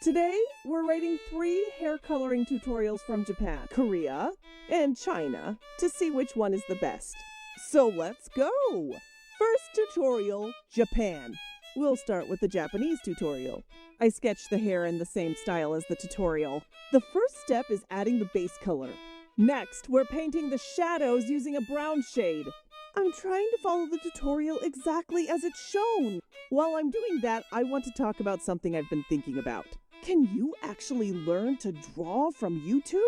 Today, we're rating 3 hair coloring tutorials from Japan, Korea, and China to see which one is the best. So let's go! First tutorial, Japan. We'll start with the Japanese tutorial. I sketched the hair in the same style as the tutorial. The first step is adding the base color. Next, we're painting the shadows using a brown shade. I'm trying to follow the tutorial exactly as it's shown. While I'm doing that, I want to talk about something I've been thinking about. Can you actually learn to draw from YouTube?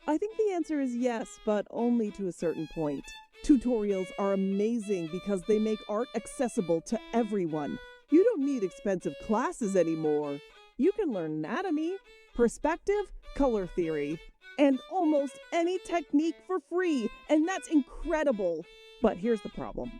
I think the answer is yes, but only to a certain point. Tutorials are amazing because they make art accessible to everyone. You don't need expensive classes anymore. You can learn anatomy, perspective, color theory, and almost any technique for free, and that's incredible. But here's the problem.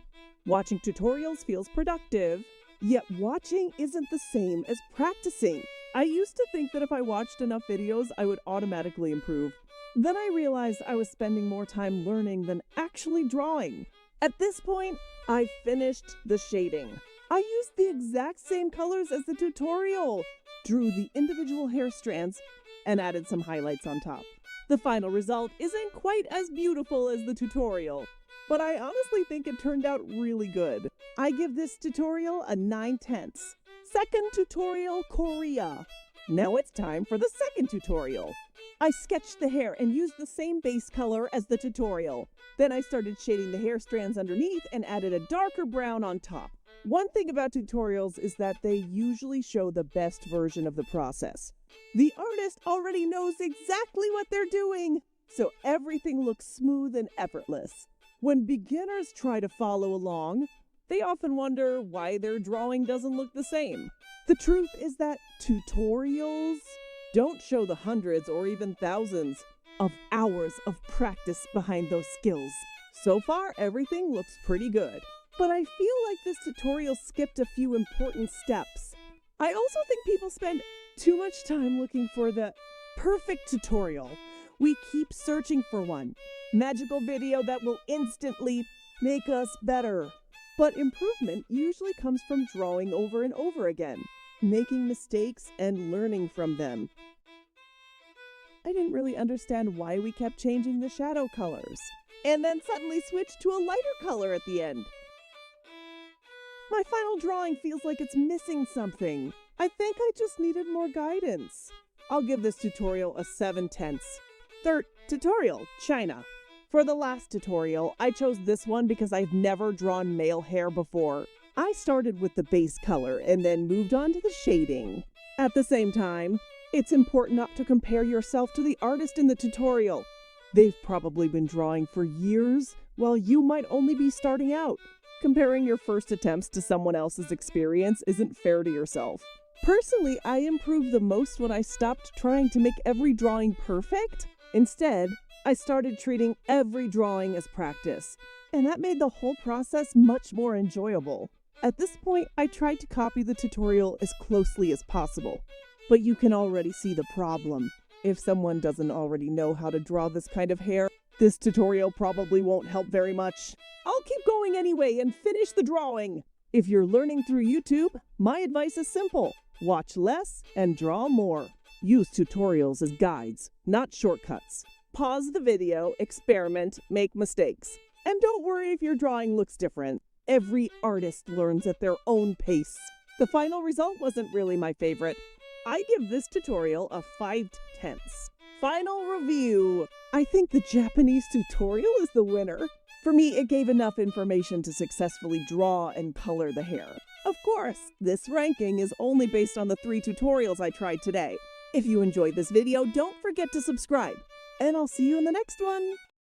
Watching tutorials feels productive, yet watching isn't the same as practicing. I used to think that if I watched enough videos, I would automatically improve. Then I realized I was spending more time learning than actually drawing. At this point, I finished the shading. I used the exact same colors as the tutorial, drew the individual hair strands, and added some highlights on top. The final result isn't quite as beautiful as the tutorial, but I honestly think it turned out really good. I give this tutorial a 9/10. Second tutorial, Korea. Now it's time for the second tutorial. I sketched the hair and used the same base color as the tutorial. Then I started shading the hair strands underneath and added a darker brown on top. One thing about tutorials is that they usually show the best version of the process. The artist already knows exactly what they're doing, so everything looks smooth and effortless. When beginners try to follow along, they often wonder why their drawing doesn't look the same. The truth is that tutorials don't show the hundreds or even thousands of hours of practice behind those skills. So far, everything looks pretty good. But I feel like this tutorial skipped a few important steps. I also think people spend too much time looking for the perfect tutorial. We keep searching for one magical video that will instantly make us better. But improvement usually comes from drawing over and over again, making mistakes and learning from them. I didn't really understand why we kept changing the shadow colors, and then suddenly switched to a lighter color at the end. My final drawing feels like it's missing something. I think I just needed more guidance. I'll give this tutorial a 7/10. Third tutorial, China. For the last tutorial, I chose this one because I've never drawn male hair before. I started with the base color and then moved on to the shading. At the same time, it's important not to compare yourself to the artist in the tutorial. They've probably been drawing for years, while you might only be starting out. Comparing your first attempts to someone else's experience isn't fair to yourself. Personally, I improved the most when I stopped trying to make every drawing perfect. Instead, I started treating every drawing as practice, and that made the whole process much more enjoyable. At this point, I tried to copy the tutorial as closely as possible, but you can already see the problem. If someone doesn't already know how to draw this kind of hair, this tutorial probably won't help very much. I'll keep going anyway and finish the drawing. If you're learning through YouTube, my advice is simple. Watch less and draw more. Use tutorials as guides, not shortcuts. Pause the video, experiment, make mistakes. And don't worry if your drawing looks different. Every artist learns at their own pace. The final result wasn't really my favorite. I give this tutorial a 5/10. Final review. I think the Japanese tutorial is the winner. For me, it gave enough information to successfully draw and color the hair. Of course, this ranking is only based on the 3 tutorials I tried today. If you enjoyed this video, don't forget to subscribe. And I'll see you in the next one.